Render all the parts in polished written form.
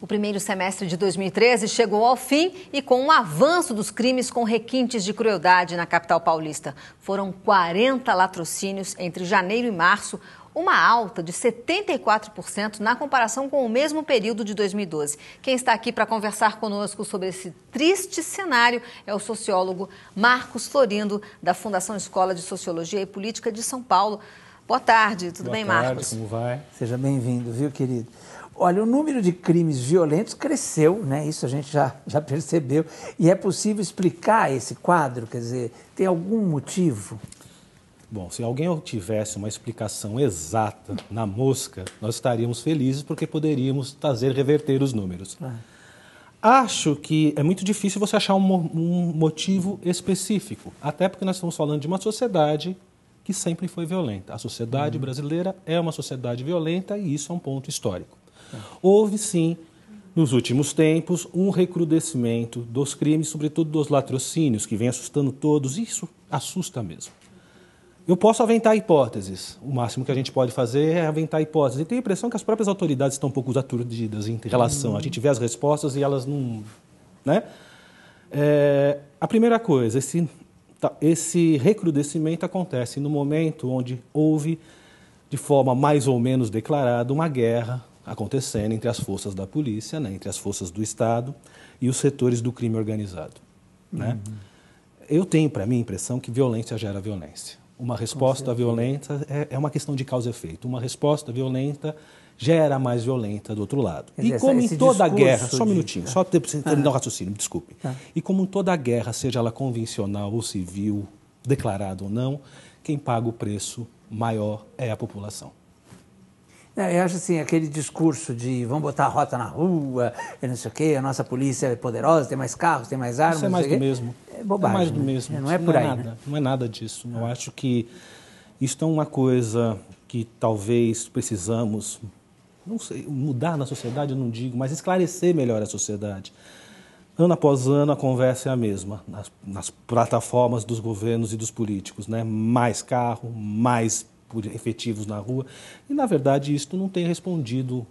O primeiro semestre de 2013 chegou ao fim e com um avanço dos crimes com requintes de crueldade na capital paulista. Foram 40 latrocínios entre janeiro e março, uma alta de 74% na comparação com o mesmo período de 2012. Quem está aqui para conversar conosco sobre esse triste cenário é o sociólogo Marcos Florindo, da Fundação Escola de Sociologia e Política de São Paulo. Boa tarde, tudo bem, Marcos? Boa tarde, como vai? Seja bem-vindo, viu, querido? Olha, o número de crimes violentos cresceu, né? Isso a gente já percebeu. E é possível explicar esse quadro? Quer dizer, tem algum motivo? Bom, se alguém tivesse uma explicação exata na mosca, nós estaríamos felizes porque poderíamos reverter os números. Acho que é muito difícil você achar um motivo específico, até porque nós estamos falando de uma sociedade que sempre foi violenta. A sociedade brasileira é uma sociedade violenta e isso é um ponto histórico. Houve, sim, nos últimos tempos, um recrudescimento dos crimes, sobretudo dos latrocínios, que vem assustando todos, e isso assusta mesmo. Eu posso aventar hipóteses, o máximo que a gente pode fazer é aventar hipóteses. E tenho a impressão que as próprias autoridades estão um pouco aturdidas em relação. A gente vê as respostas e elas não... né? A primeira coisa, esse recrudescimento acontece no momento onde houve, de forma mais ou menos declarada, uma guerra acontecendo entre as forças da polícia, né, entre as forças do Estado e os setores do crime organizado. Né? Eu tenho, para mim, a impressão que violência gera violência. Uma resposta violenta é uma questão de causa e efeito. Uma resposta violenta gera mais violenta do outro lado. Quer dizer, e como em toda guerra... Só um minutinho, só para terminar o raciocínio, me desculpe. E como em toda guerra, seja ela convencional ou civil, declarada ou não, quem paga o preço maior é a população. Eu acho assim, aquele discurso de vamos botar a rota na rua, não sei o quê, a nossa polícia é poderosa, tem mais carros, tem mais armas. Isso é mais do mesmo. É bobagem. É mais do mesmo. Não é por aí, nada, né? Não é nada disso. Eu acho que isso é uma coisa que talvez precisamos, não sei, mudar na sociedade, eu não digo, mas esclarecer melhor a sociedade. Ano após ano, a conversa é a mesma, nas plataformas dos governos e dos políticos, né? Mais carro, mais efetivos na rua. E, na verdade, isso não tem respondido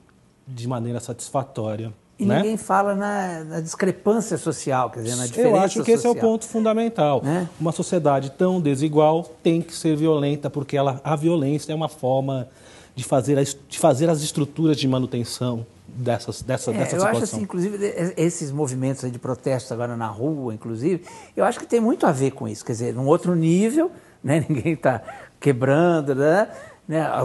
de maneira satisfatória. E né? ninguém fala na discrepância social, quer dizer, na diferença social. Eu acho que esse é o ponto fundamental. Né? Uma sociedade tão desigual tem que ser violenta, porque a violência é uma forma de fazer as estruturas de manutenção dessa situação. Eu acho assim, inclusive, esses movimentos aí de protesto agora na rua, inclusive, eu acho que tem muito a ver com isso. Quer dizer, num outro nível, né? Ninguém está quebrando, né?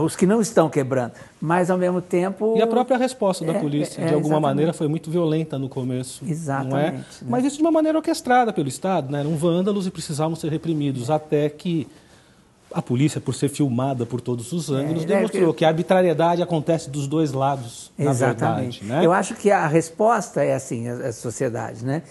Os que não estão quebrando, mas ao mesmo tempo... E a própria resposta da polícia, de alguma maneira, foi muito violenta no começo. Exatamente. Não é? Né? Mas isso de uma maneira orquestrada pelo Estado, né? Eram vândalos e precisavam ser reprimidos, até que a polícia, por ser filmada por todos os ângulos, demonstrou que a arbitrariedade acontece dos dois lados, na verdade. Né? Eu acho que a resposta é assim, a sociedade, né?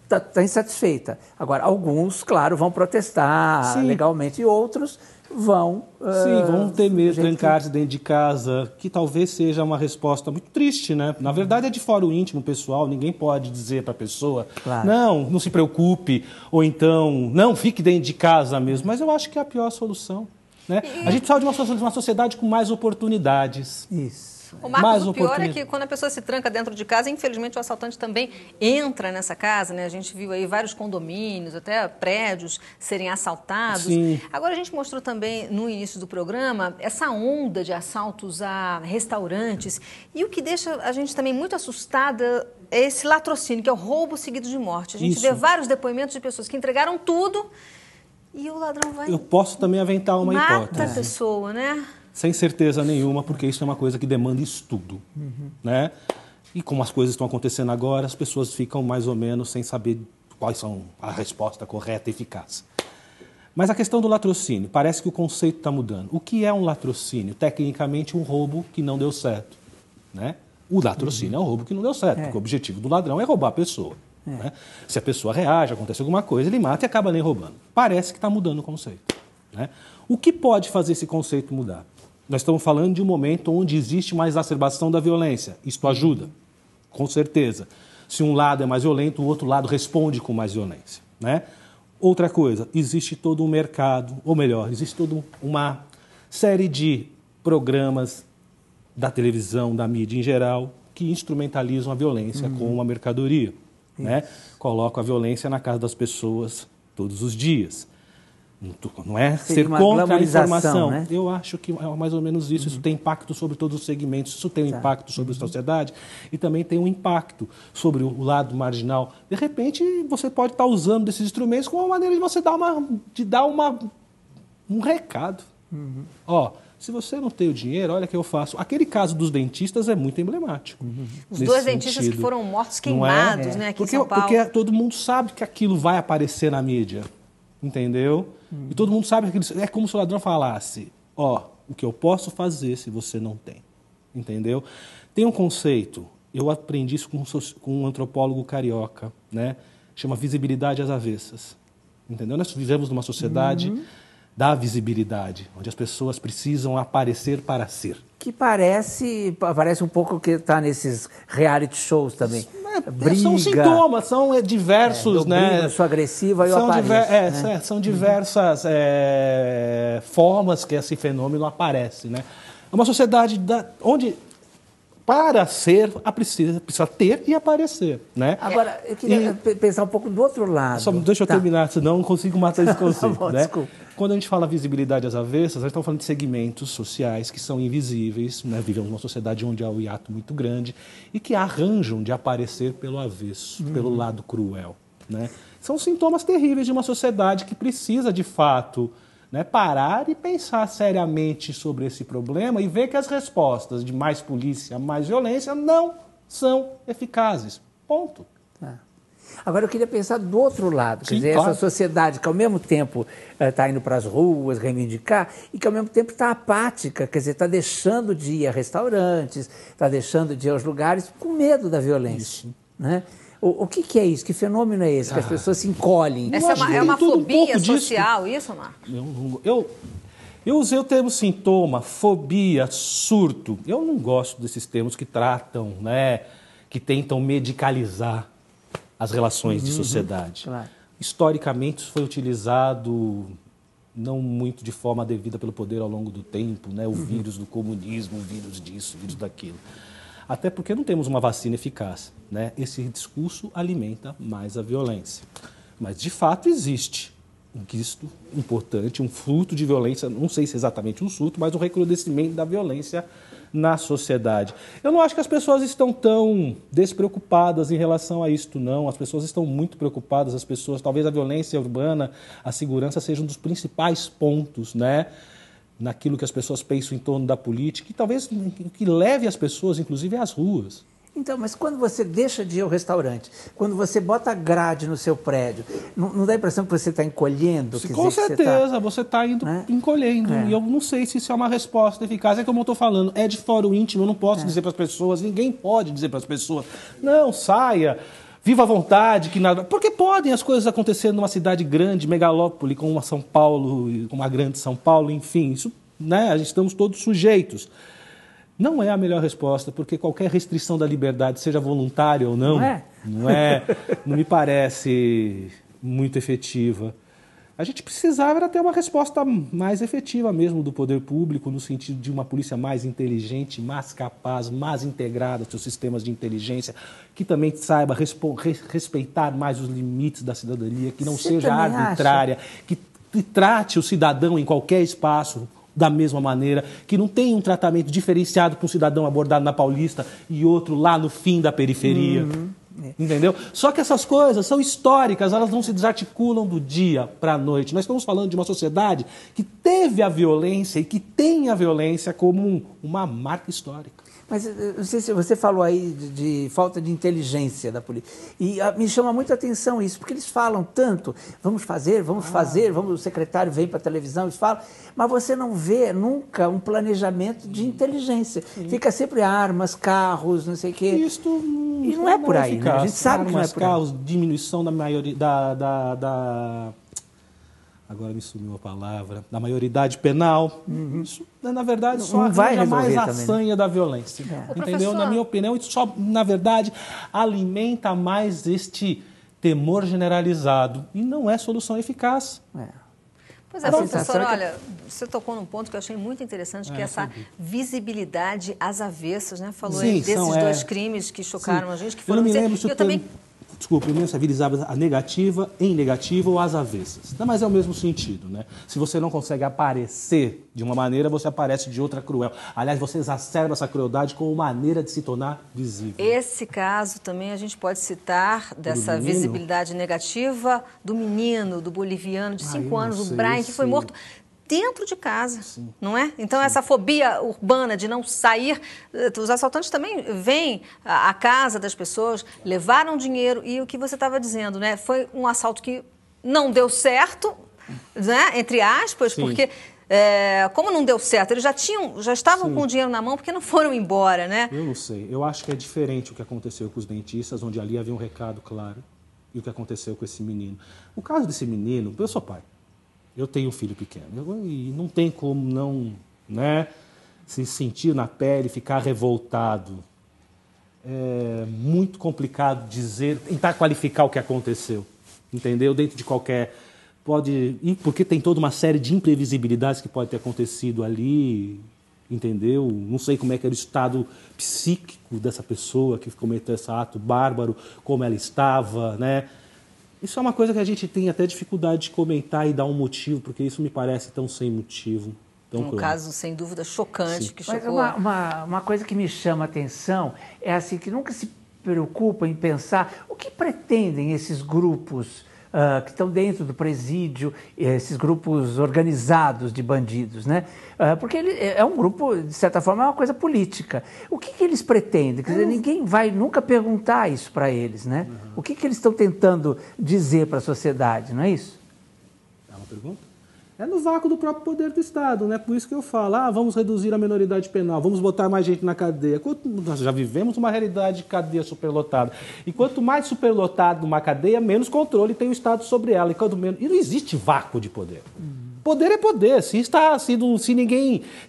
Está insatisfeita. Agora, alguns, claro, vão protestar legalmente e outros vão... vão ter medo de trancar-se dentro de casa, que talvez seja uma resposta muito triste, né? Na verdade, é de fora o íntimo pessoal, ninguém pode dizer para a pessoa, não se preocupe, ou então, não, fique dentro de casa mesmo. Mas eu acho que é a pior solução. Né? A gente precisa de uma sociedade com mais oportunidades. Isso. O Marcos, o pior é que quando a pessoa se tranca dentro de casa, infelizmente o assaltante também entra nessa casa, né? A gente viu aí vários condomínios, até prédios serem assaltados. Sim. Agora a gente mostrou também no início do programa essa onda de assaltos a restaurantes. E o que deixa a gente também muito assustada é esse latrocínio, que é o roubo seguido de morte. A gente vê vários depoimentos de pessoas que entregaram tudo e o ladrão vai... Eu posso também aventar uma hipótese. Mata a pessoa, né? Sem certeza nenhuma, porque isso é uma coisa que demanda estudo. Né? E como as coisas estão acontecendo agora, as pessoas ficam mais ou menos sem saber quais são a resposta correta e eficaz. Mas a questão do latrocínio, parece que o conceito está mudando. O que é um latrocínio? Tecnicamente, um roubo que não deu certo. Né? O latrocínio é um roubo que não deu certo, porque o objetivo do ladrão é roubar a pessoa. Né? Se a pessoa reage, acontece alguma coisa, ele mata e acaba nem roubando. Parece que está mudando o conceito. Né? O que pode fazer esse conceito mudar? Nós estamos falando de um momento onde existe uma exacerbação da violência. Isto ajuda, com certeza. Se um lado é mais violento, o outro lado responde com mais violência. Né? Outra coisa, existe todo um mercado, ou melhor, existe toda uma série de programas da televisão, da mídia em geral, que instrumentalizam a violência como uma mercadoria, né? Colocam a violência na casa das pessoas todos os dias. Não é ser contra a informação. Né? Eu acho que é mais ou menos isso. Isso tem impacto sobre todos os segmentos, isso tem um impacto sobre a sociedade e também tem um impacto sobre o lado marginal. De repente, você pode estar usando desses instrumentos como uma maneira de você dar um recado. Ó, se você não tem o dinheiro, olha o que eu faço. Aquele caso dos dentistas é muito emblemático. Os dois dentistas que foram mortos queimados, né, aqui em São Paulo. Porque todo mundo sabe que aquilo vai aparecer na mídia. Entendeu? E todo mundo sabe que é como se o ladrão falasse, ó, o que eu posso fazer se você não tem. Entendeu? Tem um conceito, eu aprendi isso com um antropólogo carioca, né? Chama visibilidade às avessas. Entendeu? Nós vivemos numa sociedade da visibilidade, onde as pessoas precisam aparecer para ser. Que parece um pouco o que está nesses reality shows também. Briga, são sintomas, são diversos, né? Briga, sou agressiva, eu apareço. Né? São diversas formas que esse fenômeno aparece, né? É uma sociedade onde, para ser, precisa ter e aparecer, né? Agora, eu queria pensar um pouco do outro lado. Só deixa eu terminar, senão não consigo matar esse conceito, bom, né? Desculpa. Quando a gente fala visibilidade às avessas, nós estamos falando de segmentos sociais que são invisíveis, né? Vivemos numa sociedade onde há um hiato muito grande e que arranjam de aparecer pelo avesso, pelo lado cruel, né? São sintomas terríveis de uma sociedade que precisa, de fato, né, parar e pensar seriamente sobre esse problema e ver que as respostas de mais polícia, mais violência não são eficazes. Ponto. Agora, eu queria pensar do outro lado, quer dizer, essa sociedade que ao mesmo tempo está indo para as ruas reivindicar e que ao mesmo tempo está apática, quer dizer, está deixando de ir a restaurantes, está deixando de ir aos lugares com medo da violência. Né? O que é isso? Que fenômeno é esse? Que as pessoas se encolhem? Essa é uma fobia social, isso, Marcos? Eu usei o termo sintoma, fobia, surto. Eu não gosto desses termos que tratam, né, que tentam medicalizar as relações de sociedade. Claro. Historicamente, isso foi utilizado não muito de forma devida pelo poder ao longo do tempo, né? O vírus do comunismo, o vírus disso, o vírus daquilo. Até porque não temos uma vacina eficaz, né? Esse discurso alimenta mais a violência. Mas, de fato, existe um quisto importante, um fruto de violência, não sei se é exatamente um surto, mas um recrudescimento da violência na sociedade. Eu não acho que as pessoas estão tão despreocupadas em relação a isto, não. As pessoas estão muito preocupadas, talvez a violência urbana, a segurança sejam um dos principais pontos, né, naquilo que as pessoas pensam em torno da política e talvez que leve as pessoas, inclusive, às ruas. Então, mas quando você deixa de ir ao restaurante, quando você bota grade no seu prédio, não dá a impressão que você está encolhendo? Com certeza, você está indo encolhendo. E eu não sei se isso é uma resposta eficaz. É como eu estou falando, é de fora o íntimo, eu não posso dizer para as pessoas, ninguém pode dizer para as pessoas, não, saia, viva à vontade, que nada. Porque podem as coisas acontecer numa cidade grande, megalópole, como uma São Paulo, como uma grande São Paulo, enfim, isso, né, estamos todos sujeitos. Não é a melhor resposta, porque qualquer restrição da liberdade, seja voluntária ou não não me parece muito efetiva. A gente precisava ter uma resposta mais efetiva mesmo do poder público, no sentido de uma polícia mais inteligente, mais capaz, mais integrada aos seus sistemas de inteligência, que também saiba respeitar mais os limites da cidadania, que não seja arbitrária, que trate o cidadão em qualquer espaço da mesma maneira, que não tem um tratamento diferenciado para um cidadão abordado na Paulista e outro lá no fim da periferia. Entendeu? Só que essas coisas são históricas, elas não se desarticulam do dia para a noite. Nós estamos falando de uma sociedade que teve a violência e que tem a violência como uma marca histórica. Mas não sei se você falou aí de falta de inteligência da polícia. E me chama muito a atenção isso, porque eles falam tanto, vamos fazer, o secretário vem para a televisão e fala, mas você não vê nunca um planejamento de inteligência. Fica sempre armas, carros, não sei o quê. E não é por aí, né? A gente sabe que não é por aí. Carros, diminuição da maioria agora me sumiu a palavra, da maioridade penal. Isso, na verdade, só arranja mais a sanha da violência. Entendeu? Professor... Na minha opinião, isso só, na verdade, alimenta mais este temor generalizado. E não é solução eficaz. Pois é, professor, olha, você tocou num ponto que eu achei muito interessante, que é essa visibilidade às avessas, né? Falou aí desses dois crimes que chocaram a gente, que foram... Eu não me lembro se eu também... Desculpe, eu não se avisava a negativa, em negativa ou às avessas. Não, mas é o mesmo sentido, né? Se você não consegue aparecer de uma maneira, você aparece de outra cruel. Aliás, você exacerba essa crueldade como maneira de se tornar visível. Esse caso também a gente pode citar dessa visibilidade negativa do menino, do boliviano de 5 anos, o Brian, que foi morto dentro de casa, não é? Então, essa fobia urbana de não sair, os assaltantes também vêm à casa das pessoas, levaram dinheiro e o que você estava dizendo, né? Foi um assalto que não deu certo, né? Entre aspas, porque como não deu certo, eles já estavam com o dinheiro na mão porque não foram embora, né? Eu não sei, eu acho que é diferente o que aconteceu com os dentistas, onde ali havia um recado claro, e o que aconteceu com esse menino. O caso desse menino, eu sou pai. Eu tenho um filho pequeno e não tem como não, né, se sentir na pele, ficar revoltado. É muito complicado tentar qualificar o que aconteceu, entendeu? Dentro de qualquer... porque tem toda uma série de imprevisibilidades que pode ter acontecido ali, entendeu? Não sei como é que era o estado psíquico dessa pessoa que cometeu esse ato bárbaro, como ela estava, né? Isso é uma coisa que a gente tem até dificuldade de comentar e dar um motivo, porque isso me parece tão sem motivo. Um caso, sem dúvida, chocante. Que chocou. Mas uma coisa que me chama a atenção é assim, que nunca se preocupa em pensar o que pretendem esses grupos que estão dentro do presídio, esses grupos organizados de bandidos, né? Porque é um grupo, de certa forma, é uma coisa política. O que eles pretendem? Quer dizer, ninguém vai nunca perguntar isso para eles, né? O que eles estão tentando dizer para a sociedade, não é isso? É uma pergunta? É no vácuo do próprio poder do Estado, né? Por isso que eu falo, vamos reduzir a minoridade penal, vamos botar mais gente na cadeia. Nós já vivemos uma realidade de cadeia superlotada. E quanto mais superlotado uma cadeia, menos controle tem o Estado sobre ela. E não existe vácuo de poder. Poder é poder. Se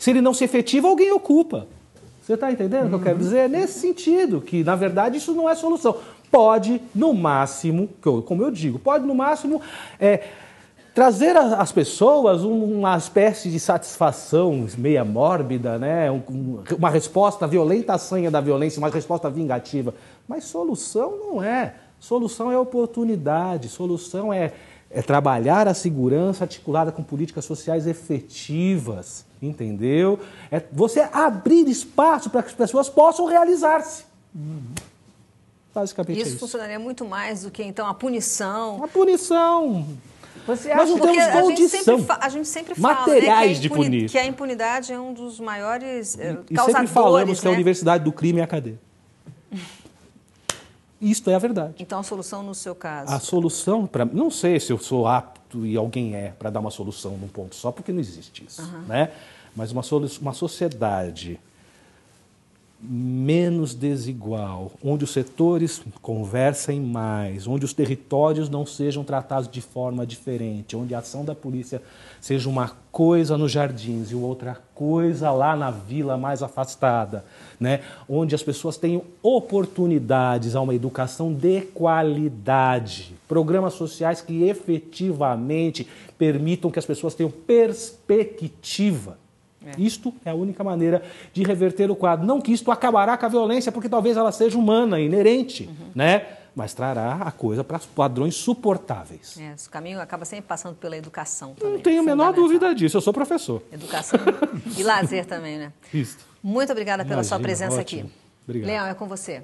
ele não se efetiva, alguém ocupa. Você está entendendo o que eu quero dizer? Nesse sentido, que na verdade isso não é solução. Pode, no máximo, como eu digo, trazer às pessoas uma espécie de satisfação meia mórbida, né? Uma resposta violenta à sanha da violência, uma resposta vingativa. Mas solução não é. Solução é oportunidade, solução é trabalhar a segurança articulada com políticas sociais efetivas, entendeu? É você abrir espaço para que as pessoas possam realizar-se. Basicamente isso funcionaria muito mais do que, então, a punição. A punição... Você acha? Nós não temos condição a gente sempre fala, materiais de punir. Que a impunidade é um dos maiores causadores. E sempre falamos que a universidade do crime é a cadeia. Isto é a verdade. Então, a solução no seu caso? A solução, não sei se eu sou apto e alguém para dar uma solução num ponto só, porque não existe isso. Né? Mas uma sociedade menos desigual, onde os setores conversem mais, onde os territórios não sejam tratados de forma diferente, onde a ação da polícia seja uma coisa nos jardins e outra coisa lá na vila mais afastada, né? Onde as pessoas tenham oportunidades a uma educação de qualidade, programas sociais que efetivamente permitam que as pessoas tenham perspectiva. Isto é a única maneira de reverter o quadro. Não que isto acabará com a violência, porque talvez ela seja humana, inerente, né? Mas trará a coisa para padrões suportáveis. O caminho acaba sempre passando pela educação também. Não tenho a menor dúvida disso, eu sou professor. Educação e lazer também, né? Isso. Muito obrigada pela sua presença aqui. Obrigado. Leão, é com você.